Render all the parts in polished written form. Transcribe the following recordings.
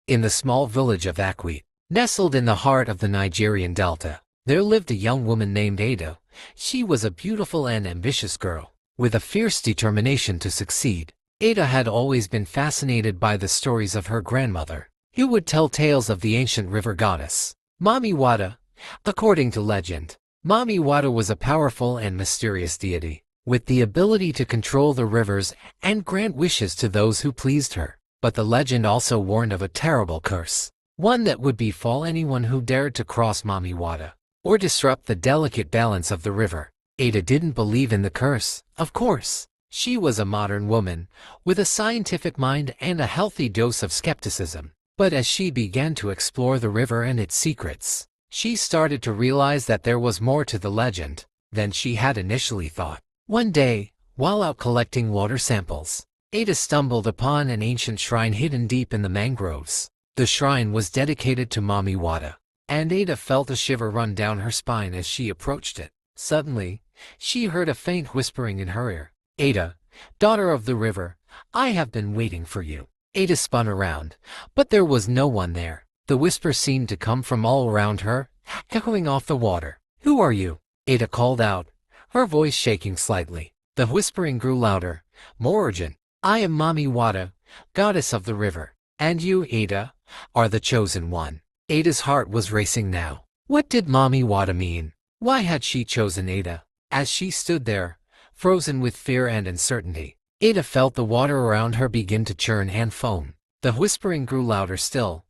In the small village of Akwit, nestled in the heart of the Nigerian Delta, there lived a young woman named Ada. She was a beautiful and ambitious girl, with a fierce determination to succeed. Ada had always been fascinated by the stories of her grandmother, who would tell tales of the ancient river goddess, Mami Wata. According to legend, Mami Wata was a powerful and mysterious deity, with the ability to control the rivers and grant wishes to those who pleased her. But the legend also warned of a terrible curse, one that would befall anyone who dared to cross Mami Wata, or disrupt the delicate balance of the river. Ada didn't believe in the curse, of course. She was a modern woman, with a scientific mind and a healthy dose of skepticism. But as she began to explore the river and its secrets, she started to realize that there was more to the legend than she had initially thought. One day, while out collecting water samples, Ada stumbled upon an ancient shrine hidden deep in the mangroves. The shrine was dedicated to Mami Wata, and Ada felt a shiver run down her spine as she approached it. Suddenly, she heard a faint whispering in her ear. "Ada, daughter of the river, I have been waiting for you." Ada spun around, but there was no one there. The whisper seemed to come from all around her, echoing off the water. "Who are you?" Ada called out, her voice shaking slightly. The whispering grew louder, more urgent. "I am Mami Wata, goddess of the river. And you, Ada, are the chosen one." Ada's heart was racing now. What did Mami Wata mean? Why had she chosen Ada? As she stood there, frozen with fear and uncertainty, Ada felt the water around her begin to churn and foam. The whispering grew louder still,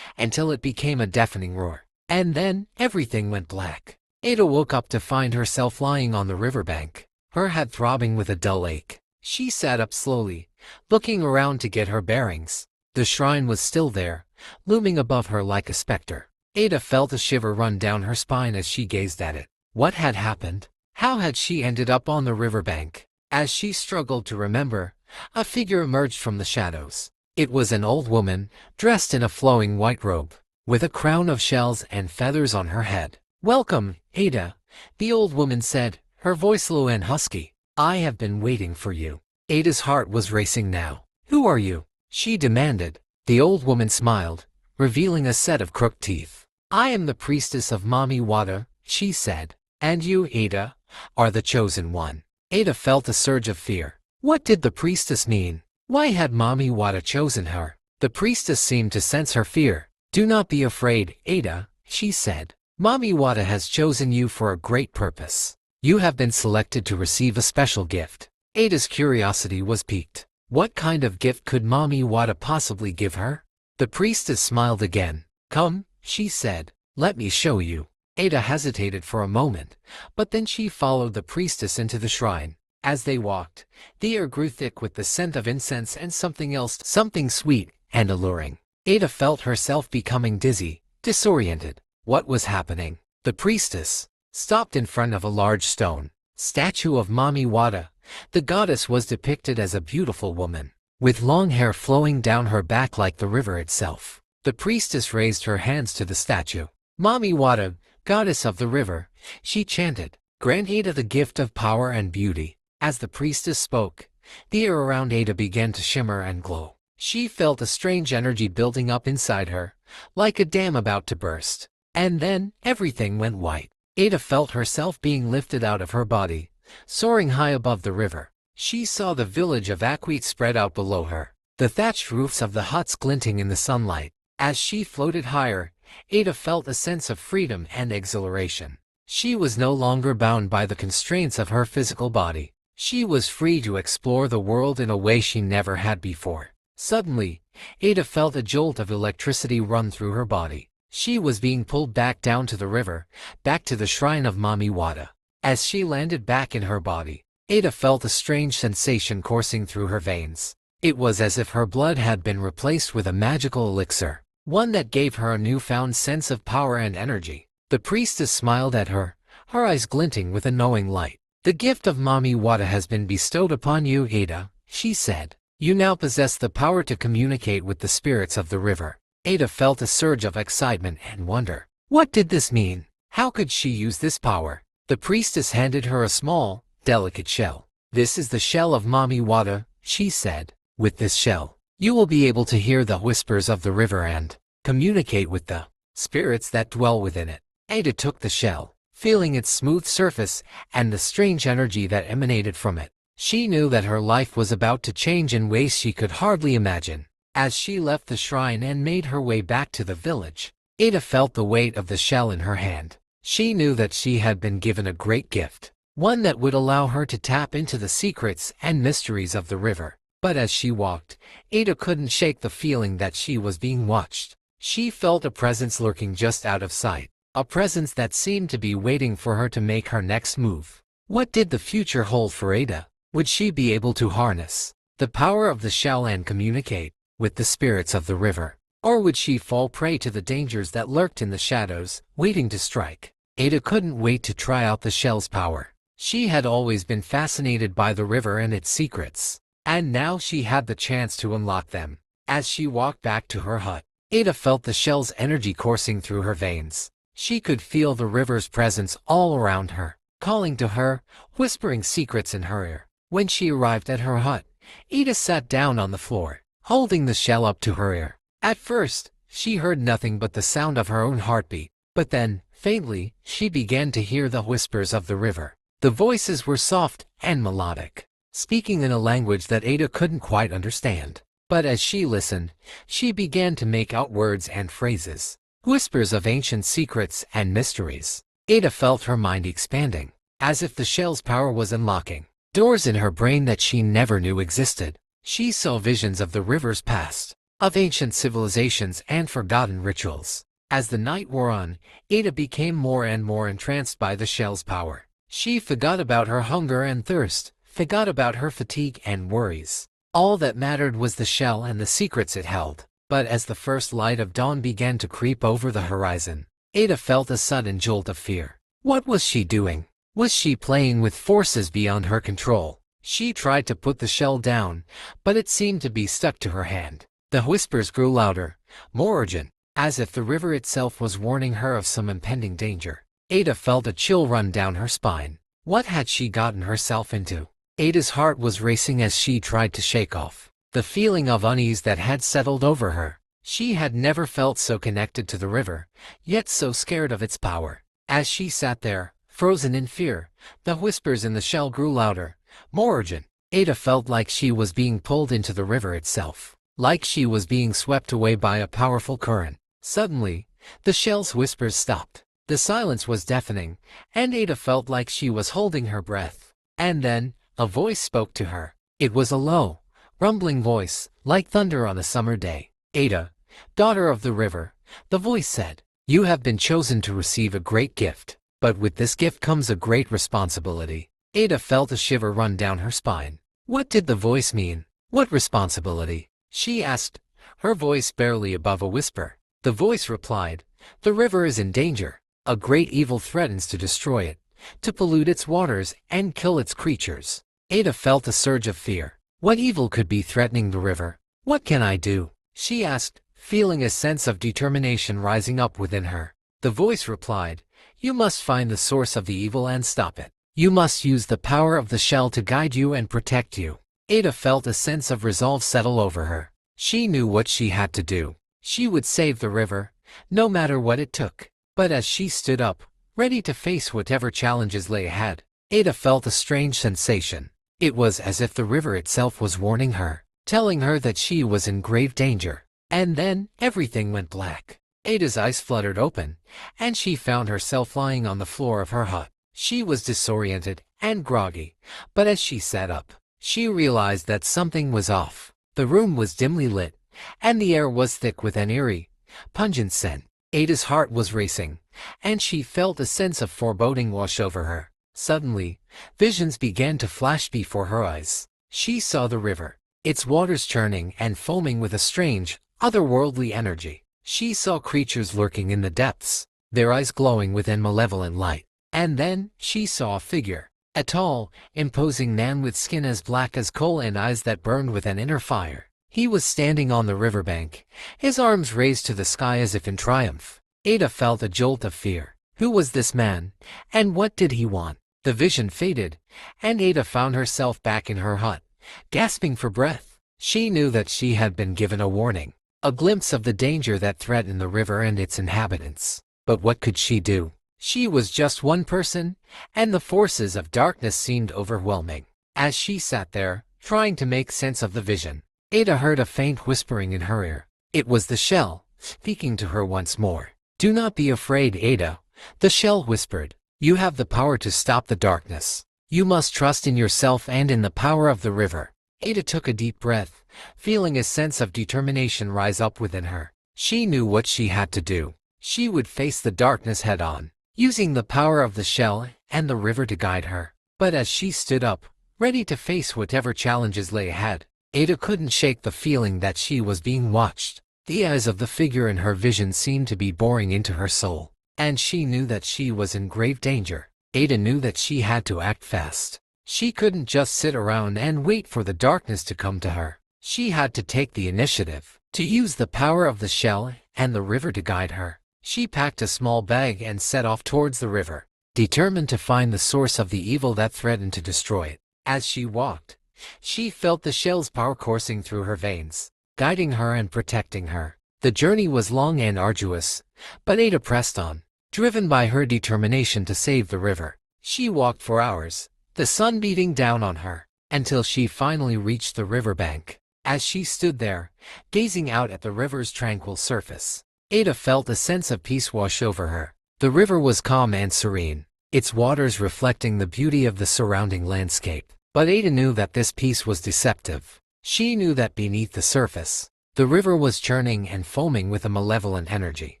until it became a deafening roar. And then, everything went black. Ada woke up to find herself lying on the riverbank, her head throbbing with a dull ache. She sat up slowly, looking around to get her bearings. The shrine was still there, looming above her like a specter. Ada felt a shiver run down her spine as she gazed at it. What had happened? How had she ended up on the riverbank? As she struggled to remember, a figure emerged from the shadows. It was an old woman, dressed in a flowing white robe, with a crown of shells and feathers on her head. "Welcome, Ada," the old woman said, her voice low and husky. "I have been waiting for you." Ada's heart was racing now. "Who are you?" she demanded. The old woman smiled, revealing a set of crooked teeth. "I am the priestess of Mami Wata," she said. "And you, Ada, are the chosen one." Ada felt a surge of fear. What did the priestess mean? Why had Mami Wata chosen her? The priestess seemed to sense her fear. "Do not be afraid, Ada," she said. "Mami Wata has chosen you for a great purpose. You have been selected to receive a special gift." Ada's curiosity was piqued. What kind of gift could Mami Wata possibly give her? The priestess smiled again. "Come," she said. "Let me show you." Ada hesitated for a moment, but then she followed the priestess into the shrine. As they walked, the air grew thick with the scent of incense and something else, something sweet and alluring. Ada felt herself becoming dizzy, disoriented. What was happening? The priestess stopped in front of a large stone statue of Mami Wata. The goddess was depicted as a beautiful woman, with long hair flowing down her back like the river itself. The priestess raised her hands to the statue. "Mami Wata, goddess of the river," she chanted, "grant Ada the gift of power and beauty." As the priestess spoke, the air around Ada began to shimmer and glow. She felt a strange energy building up inside her, like a dam about to burst. And then, everything went white. Ada felt herself being lifted out of her body, soaring high above the river. She saw the village of Akwit spread out below her, the thatched roofs of the huts glinting in the sunlight. As she floated higher, Ada felt a sense of freedom and exhilaration. She was no longer bound by the constraints of her physical body. She was free to explore the world in a way she never had before. Suddenly, Ada felt a jolt of electricity run through her body. She was being pulled back down to the river, back to the shrine of Mami Wata. As she landed back in her body, Ada felt a strange sensation coursing through her veins. It was as if her blood had been replaced with a magical elixir, one that gave her a newfound sense of power and energy. The priestess smiled at her, her eyes glinting with a knowing light. "The gift of Mami Wata has been bestowed upon you, Ada," she said. "You now possess the power to communicate with the spirits of the river." Ada felt a surge of excitement and wonder. What did this mean? How could she use this power? The priestess handed her a small, delicate shell. "This is the shell of Mami Wata," she said. "With this shell, You will be able to hear the whispers of the river and communicate with the spirits that dwell within it. Ada took the shell, feeling its smooth surface and the strange energy that emanated from it. She knew that her life was about to change in ways she could hardly imagine. As she left the shrine and made her way back to the village, Ada felt the weight of the shell in her hand. She knew that she had been given a great gift, one that would allow her to tap into the secrets and mysteries of the river. But as she walked, Ada couldn't shake the feeling that she was being watched. She felt a presence lurking just out of sight, a presence that seemed to be waiting for her to make her next move. What did the future hold for Ada? Would she be able to harness the power of the shell and communicate with the spirits of the river? Or would she fall prey to the dangers that lurked in the shadows, waiting to strike? Ada couldn't wait to try out the shell's power. She had always been fascinated by the river and its secrets, and now she had the chance to unlock them. As she walked back to her hut, Ada felt the shell's energy coursing through her veins. She could feel the river's presence all around her, calling to her, whispering secrets in her ear. When she arrived at her hut, Ada sat down on the floor, holding the shell up to her ear. At first, she heard nothing but the sound of her own heartbeat, but then, faintly, she began to hear the whispers of the river. The voices were soft and melodic, speaking in a language that Ada couldn't quite understand. But as she listened, she began to make out words and phrases, whispers of ancient secrets and mysteries. Ada felt her mind expanding, as if the shell's power was unlocking doors in her brain that she never knew existed. She saw visions of the river's past, of ancient civilizations and forgotten rituals. As the night wore on, Ada became more and more entranced by the shell's power. She forgot about her hunger and thirst, forgot about her fatigue and worries. All that mattered was the shell and the secrets it held. But as the first light of dawn began to creep over the horizon, Ada felt a sudden jolt of fear. What was she doing? Was she playing with forces beyond her control? She tried to put the shell down, but it seemed to be stuck to her hand. The whispers grew louder, more urgent, as if the river itself was warning her of some impending danger. Ada felt a chill run down her spine. What had she gotten herself into? Ada's heart was racing as she tried to shake off the feeling of unease that had settled over her. She had never felt so connected to the river, yet so scared of its power. As she sat there, frozen in fear, the whispers in the shell grew louder, more urgent. Ada felt like she was being pulled into the river itself, like she was being swept away by a powerful current. Suddenly, the shell's whispers stopped. The silence was deafening, and Ada felt like she was holding her breath. And then, a voice spoke to her. It was a low, rumbling voice, like thunder on a summer day. Ada, daughter of the river, the voice said, you have been chosen to receive a great gift, but with this gift comes a great responsibility. Ada felt a shiver run down her spine. What did the voice mean? What responsibility? She asked, her voice barely above a whisper. The voice replied, the river is in danger. A great evil threatens to destroy it, to pollute its waters and kill its creatures. Ada felt a surge of fear. What evil could be threatening the river? What can I do? She asked, feeling a sense of determination rising up within her. The voice replied, you must find the source of the evil and stop it. You must use the power of the shell to guide you and protect you. Ada felt a sense of resolve settle over her. She knew what she had to do. She would save the river, no matter what it took. But as she stood up, ready to face whatever challenges lay ahead, Ada felt a strange sensation. It was as if the river itself was warning her, telling her that she was in grave danger. And then, everything went black. Ada's eyes fluttered open, and she found herself lying on the floor of her hut. She was disoriented and groggy, but as she sat up, she realized that something was off. The room was dimly lit, and the air was thick with an eerie, pungent scent. Ada's heart was racing, and she felt a sense of foreboding wash over her. Suddenly, visions began to flash before her eyes. She saw the river, its waters churning and foaming with a strange, otherworldly energy. She saw creatures lurking in the depths, their eyes glowing with a malevolent light. And then, she saw a figure, a tall, imposing man with skin as black as coal and eyes that burned with an inner fire. He was standing on the riverbank, his arms raised to the sky as if in triumph. Ada felt a jolt of fear. Who was this man, and what did he want? The vision faded, and Ada found herself back in her hut, gasping for breath. She knew that she had been given a warning, a glimpse of the danger that threatened the river and its inhabitants. But what could she do? She was just one person, and the forces of darkness seemed overwhelming. As she sat there, trying to make sense of the vision, Ada heard a faint whispering in her ear. It was the shell, speaking to her once more. "Do not be afraid, Ada," the shell whispered. "You have the power to stop the darkness. You must trust in yourself and in the power of the river." Ada took a deep breath, feeling a sense of determination rise up within her. She knew what she had to do. She would face the darkness head-on, using the power of the shell and the river to guide her. But as she stood up, ready to face whatever challenges lay ahead, Ada couldn't shake the feeling that she was being watched. The eyes of the figure in her vision seemed to be boring into her soul, and she knew that she was in grave danger. Ada knew that she had to act fast. She couldn't just sit around and wait for the darkness to come to her. She had to take the initiative, to use the power of the shell and the river to guide her. She packed a small bag and set off towards the river, determined to find the source of the evil that threatened to destroy it. As she walked, she felt the shell's power coursing through her veins, guiding her and protecting her. The journey was long and arduous, but Ada pressed on, driven by her determination to save the river. She walked for hours, the sun beating down on her, until she finally reached the riverbank. As she stood there, gazing out at the river's tranquil surface, Ada felt a sense of peace wash over her. The river was calm and serene, its waters reflecting the beauty of the surrounding landscape. But Ada knew that this peace was deceptive. She knew that beneath the surface, the river was churning and foaming with a malevolent energy.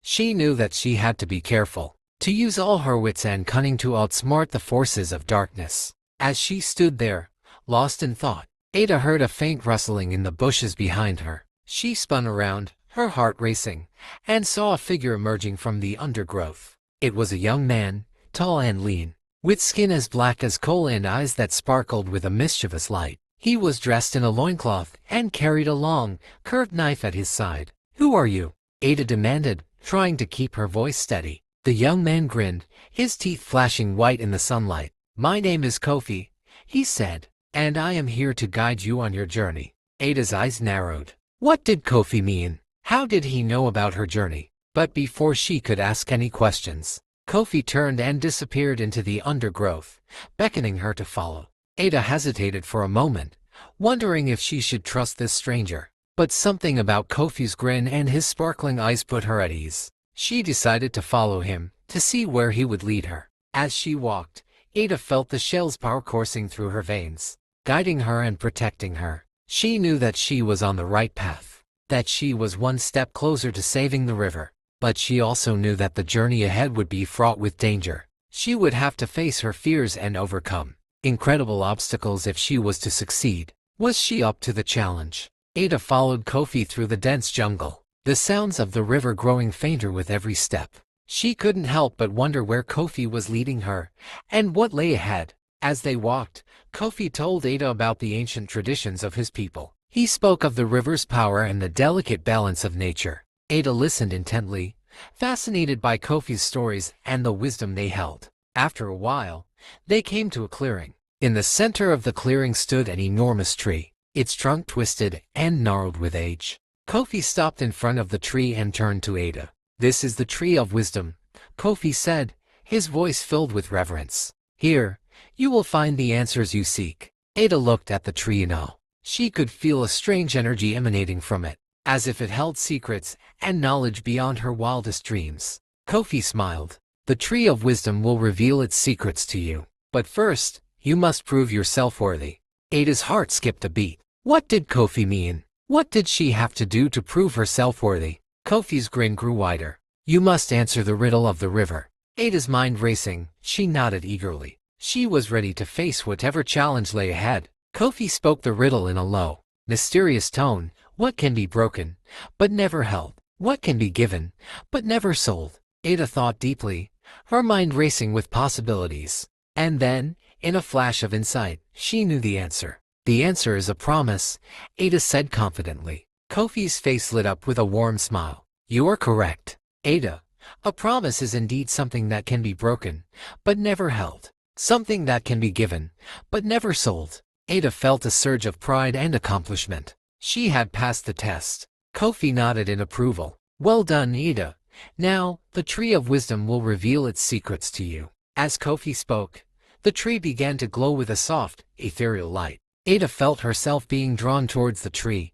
She knew that she had to be careful, to use all her wits and cunning to outsmart the forces of darkness. As she stood there, lost in thought, Ada heard a faint rustling in the bushes behind her. She spun around, her heart racing, and saw a figure emerging from the undergrowth. It was a young man, tall and lean, with skin as black as coal and eyes that sparkled with a mischievous light. He was dressed in a loincloth and carried a long, curved knife at his side. "Who are you?" Ada demanded, trying to keep her voice steady. The young man grinned, his teeth flashing white in the sunlight. "My name is Kofi," he said, "and I am here to guide you on your journey." Ada's eyes narrowed. What did Kofi mean? How did he know about her journey? But before she could ask any questions, Kofi turned and disappeared into the undergrowth, beckoning her to follow. Ada hesitated for a moment, wondering if she should trust this stranger. But something about Kofi's grin and his sparkling eyes put her at ease. She decided to follow him, to see where he would lead her. As she walked, Ada felt the shell's power coursing through her veins, guiding her and protecting her. She knew that she was on the right path, that she was one step closer to saving the river. But she also knew that the journey ahead would be fraught with danger. She would have to face her fears and overcome incredible obstacles if she was to succeed. Was she up to the challenge? Ada followed Kofi through the dense jungle, the sounds of the river growing fainter with every step. She couldn't help but wonder where Kofi was leading her, and what lay ahead. As they walked, Kofi told Ada about the ancient traditions of his people. He spoke of the river's power and the delicate balance of nature. Ada listened intently, fascinated by Kofi's stories and the wisdom they held. After a while, they came to a clearing. In the center of the clearing stood an enormous tree, its trunk twisted and gnarled with age. Kofi stopped in front of the tree and turned to Ada. "This is the tree of wisdom," Kofi said, his voice filled with reverence. "Here, you will find the answers you seek." Ada looked at the tree in awe. She could feel a strange energy emanating from it, as if it held secrets and knowledge beyond her wildest dreams. Kofi smiled. "The tree of wisdom will reveal its secrets to you. But first, you must prove yourself worthy." Ada's heart skipped a beat. What did Kofi mean? What did she have to do to prove herself worthy? Kofi's grin grew wider. "You must answer the riddle of the river." Ada's mind racing, she nodded eagerly. She was ready to face whatever challenge lay ahead. Kofi spoke the riddle in a low, mysterious tone. "What can be broken, but never held? What can be given, but never sold?" Ada thought deeply, her mind racing with possibilities. And then, in a flash of insight, she knew the answer. "The answer is a promise," Ada said confidently. Kofi's face lit up with a warm smile. "You are correct, Ada. A promise is indeed something that can be broken, but never held. Something that can be given, but never sold." Ada felt a surge of pride and accomplishment. She had passed the test. Kofi nodded in approval. Well done, Ada. Now, the Tree of Wisdom will reveal its secrets to you. As Kofi spoke, the tree began to glow with a soft, ethereal light. Ada felt herself being drawn towards the tree,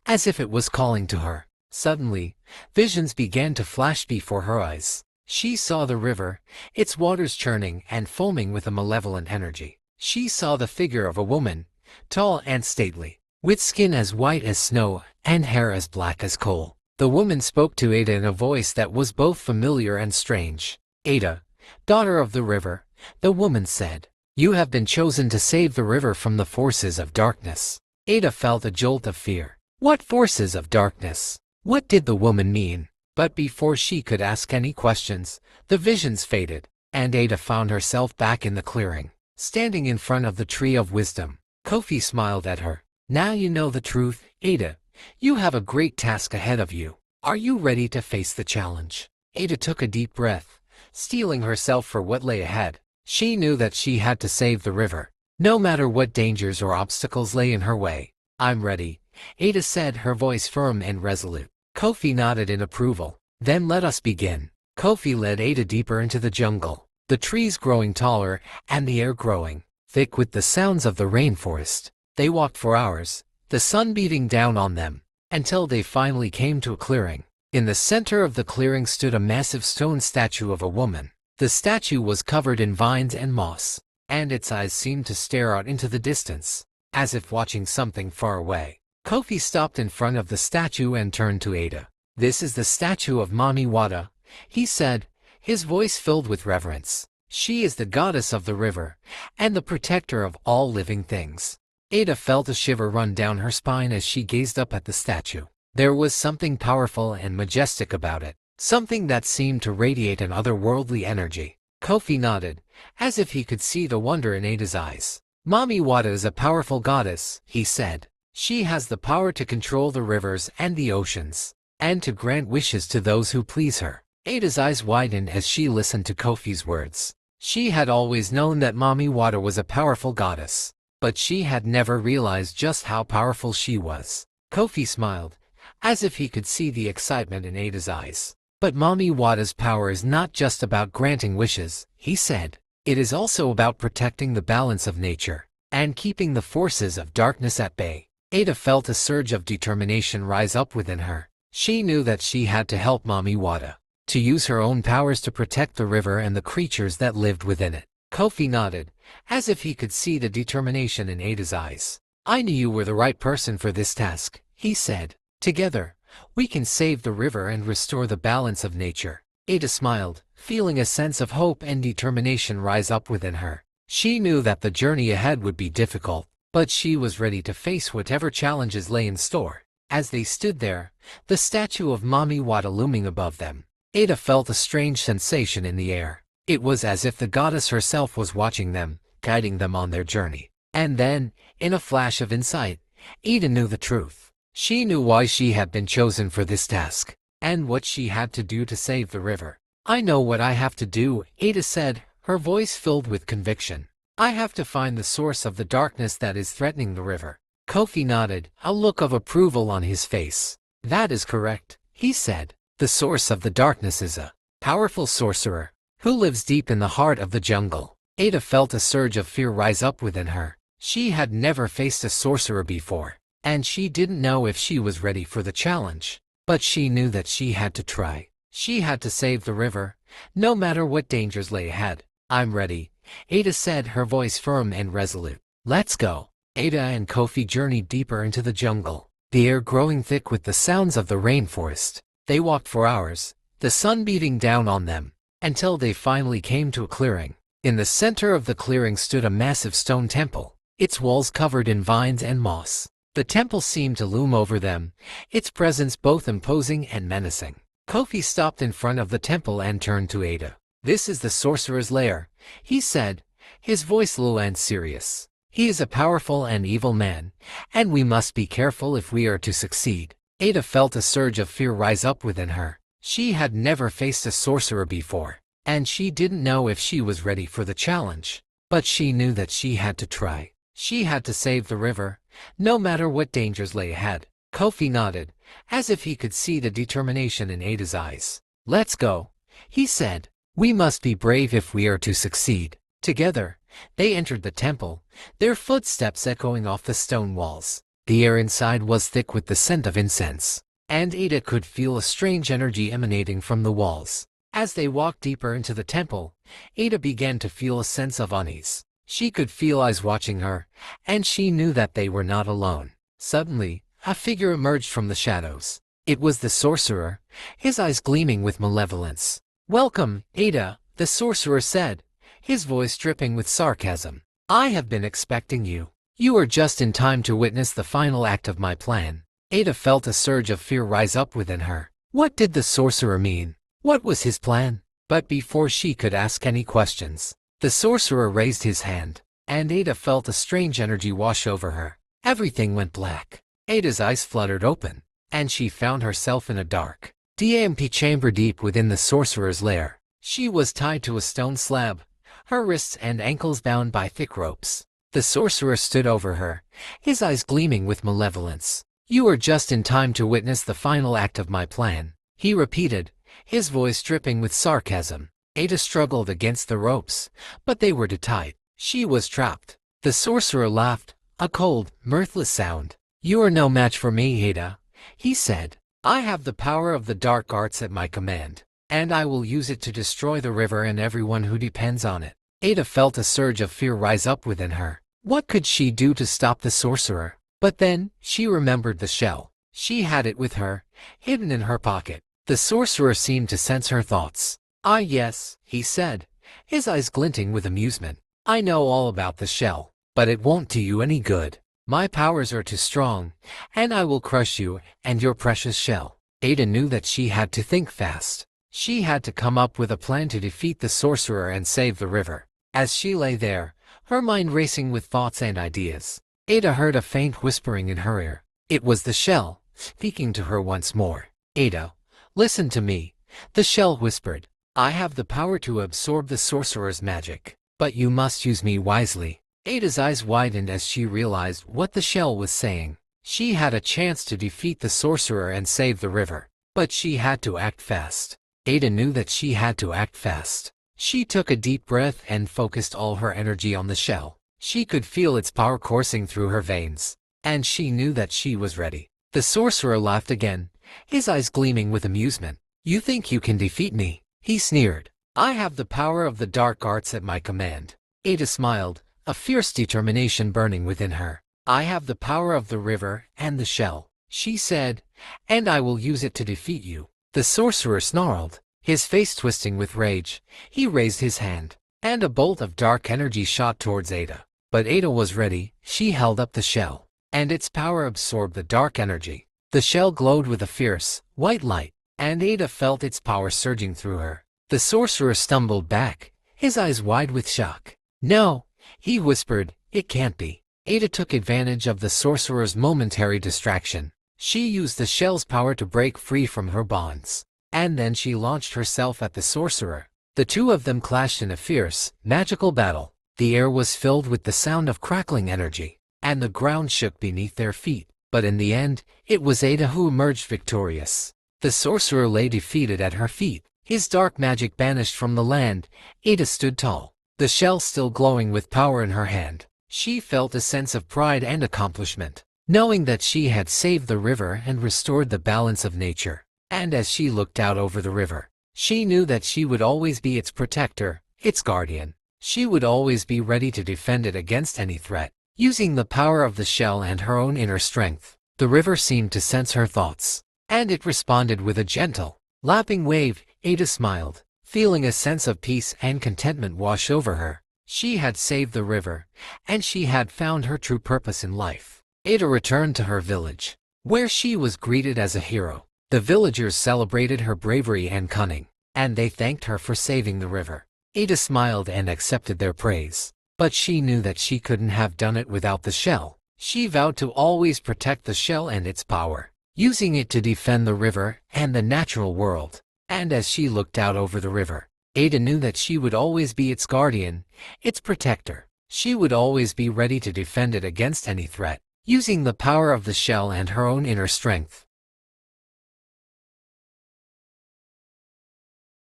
as if it was calling to her. Suddenly, visions began to flash before her eyes. She saw the river, its waters churning and foaming with a malevolent energy. She saw the figure of a woman, tall and stately, with skin as white as snow and hair as black as coal. The woman spoke to Ada in a voice that was both familiar and strange. Ada, daughter of the river, the woman said, you have been chosen to save the river from the forces of darkness. Ada felt a jolt of fear. What forces of darkness? What did the woman mean? But before she could ask any questions, the visions faded, and Ada found herself back in the clearing, standing in front of the Tree of Wisdom. Kofi smiled at her. Now you know the truth, Ada. You have a great task ahead of you. Are you ready to face the challenge? Ada took a deep breath, steeling herself for what lay ahead. She knew that she had to save the river, no matter what dangers or obstacles lay in her way. I'm ready, Ada said, her voice firm and resolute. Kofi nodded in approval. Then let us begin. Kofi led Ada deeper into the jungle, the trees growing taller and the air growing thick with the sounds of the rainforest. They walked for hours, the sun beating down on them, until they finally came to a clearing. In the center of the clearing stood a massive stone statue of a woman. The statue was covered in vines and moss, and its eyes seemed to stare out into the distance, as if watching something far away. Kofi stopped in front of the statue and turned to Ada. This is the statue of Mami Wata, he said, his voice filled with reverence. She is the goddess of the river, and the protector of all living things. Ada felt a shiver run down her spine as she gazed up at the statue. There was something powerful and majestic about it, something that seemed to radiate an otherworldly energy. Kofi nodded, as if he could see the wonder in Ada's eyes. Mami Wata is a powerful goddess, he said. She has the power to control the rivers and the oceans, and to grant wishes to those who please her. Ada's eyes widened as she listened to Kofi's words. She had always known that Mami Wata was a powerful goddess, but she had never realized just how powerful she was. Kofi smiled, as if he could see the excitement in Ada's eyes. But Mami Wata's power is not just about granting wishes, he said. It is also about protecting the balance of nature, and keeping the forces of darkness at bay. Ada felt a surge of determination rise up within her. She knew that she had to help Mami Wata, to use her own powers to protect the river and the creatures that lived within it. Kofi nodded, as if he could see the determination in Ada's eyes. I knew you were the right person for this task, he said. Together, we can save the river and restore the balance of nature. Ada smiled, feeling a sense of hope and determination rise up within her. She knew that the journey ahead would be difficult, but she was ready to face whatever challenges lay in store. As they stood there, the statue of Mami Wata looming above them, Ada felt a strange sensation in the air. It was as if the goddess herself was watching them, guiding them on their journey. And then, in a flash of insight, Ada knew the truth. She knew why she had been chosen for this task, and what she had to do to save the river. I know what I have to do, Ada said, her voice filled with conviction. I have to find the source of the darkness that is threatening the river. Kofi nodded, a look of approval on his face. That is correct, he said. The source of the darkness is a powerful sorcerer who lives deep in the heart of the jungle. Ada felt a surge of fear rise up within her. She had never faced a sorcerer before, and she didn't know if she was ready for the challenge. But she knew that she had to try. She had to save the river, no matter what dangers lay ahead. I'm ready, Ada said, her voice firm and resolute. Let's go. Ada and Kofi journeyed deeper into the jungle, the air growing thick with the sounds of the rainforest. They walked for hours, the sun beating down on them, until they finally came to a clearing. In the center of the clearing stood a massive stone temple, its walls covered in vines and moss. The temple seemed to loom over them, its presence both imposing and menacing. Kofi stopped in front of the temple and turned to Ada. This is the sorcerer's lair, he said, his voice low and serious. He is a powerful and evil man, and we must be careful if we are to succeed. Ada felt a surge of fear rise up within her. She had never faced a sorcerer before, and she didn't know if she was ready for the challenge. But she knew that she had to try. She had to save the river, no matter what dangers lay ahead. Kofi nodded, as if he could see the determination in Ada's eyes. "Let's go," he said. "We must be brave if we are to succeed." Together, they entered the temple, their footsteps echoing off the stone walls. The air inside was thick with the scent of incense, and Ada could feel a strange energy emanating from the walls. As they walked deeper into the temple, Ada began to feel a sense of unease. She could feel eyes watching her, and she knew that they were not alone. Suddenly, a figure emerged from the shadows. It was the sorcerer, his eyes gleaming with malevolence. "Welcome, Ada," the sorcerer said, his voice dripping with sarcasm. "I have been expecting you. You are just in time to witness the final act of my plan." Ada felt a surge of fear rise up within her. What did the sorcerer mean? What was his plan? But before she could ask any questions, the sorcerer raised his hand, and Ada felt a strange energy wash over her. Everything went black. Ada's eyes fluttered open, and she found herself in a dark, damp chamber deep within the sorcerer's lair. She was tied to a stone slab, her wrists and ankles bound by thick ropes. The sorcerer stood over her, his eyes gleaming with malevolence. "You are just in time to witness the final act of my plan," he repeated, his voice dripping with sarcasm. Ada struggled against the ropes, but they were too tight. She was trapped. The sorcerer laughed, a cold, mirthless sound. "You are no match for me, Ada," he said. "I have the power of the dark arts at my command, and I will use it to destroy the river and everyone who depends on it." Ada felt a surge of fear rise up within her. What could she do to stop the sorcerer? But then, she remembered the shell. She had it with her, hidden in her pocket. The sorcerer seemed to sense her thoughts. "Ah yes," he said, his eyes glinting with amusement. "I know all about the shell, but it won't do you any good. My powers are too strong, and I will crush you and your precious shell." Ada knew that she had to think fast. She had to come up with a plan to defeat the sorcerer and save the river. As she lay there, her mind racing with thoughts and ideas, Ada heard a faint whispering in her ear. It was the shell, speaking to her once more. "Ada, listen to me," the shell whispered. "I have the power to absorb the sorcerer's magic, but you must use me wisely." Ada's eyes widened as she realized what the shell was saying. She had a chance to defeat the sorcerer and save the river, but she had to act fast. Ada knew that she had to act fast. She took a deep breath and focused all her energy on the shell. She could feel its power coursing through her veins, and she knew that she was ready. The sorcerer laughed again, his eyes gleaming with amusement. "You think you can defeat me?" he sneered. "I have the power of the dark arts at my command." Ada smiled, a fierce determination burning within her. "I have the power of the river and the shell," she said, "and I will use it to defeat you." The sorcerer snarled, his face twisting with rage. He raised his hand, and a bolt of dark energy shot towards Ada. But Ada was ready. She held up the shell, and its power absorbed the dark energy. The shell glowed with a fierce, white light, and Ada felt its power surging through her. The sorcerer stumbled back, his eyes wide with shock. "No," he whispered, "it can't be." Ada took advantage of the sorcerer's momentary distraction. She used the shell's power to break free from her bonds, and then she launched herself at the sorcerer. The two of them clashed in a fierce, magical battle. The air was filled with the sound of crackling energy, and the ground shook beneath their feet. But in the end, it was Ada who emerged victorious. The sorcerer lay defeated at her feet, his dark magic banished from the land. Ada stood tall, the shell still glowing with power in her hand. She felt a sense of pride and accomplishment, knowing that she had saved the river and restored the balance of nature. And as she looked out over the river, she knew that she would always be its protector, its guardian. She would always be ready to defend it against any threat. Using the power of the shell and her own inner strength, the river seemed to sense her thoughts, and it responded with a gentle, lapping wave. Ada smiled, feeling a sense of peace and contentment wash over her. She had saved the river, and she had found her true purpose in life. Ada returned to her village, where she was greeted as a hero. The villagers celebrated her bravery and cunning, and they thanked her for saving the river. Ada smiled and accepted their praise, but she knew that she couldn't have done it without the shell. She vowed to always protect the shell and its power, using it to defend the river and the natural world. And as she looked out over the river, Ada knew that she would always be its guardian, its protector. She would always be ready to defend it against any threat. Using the power of the shell and her own inner strength,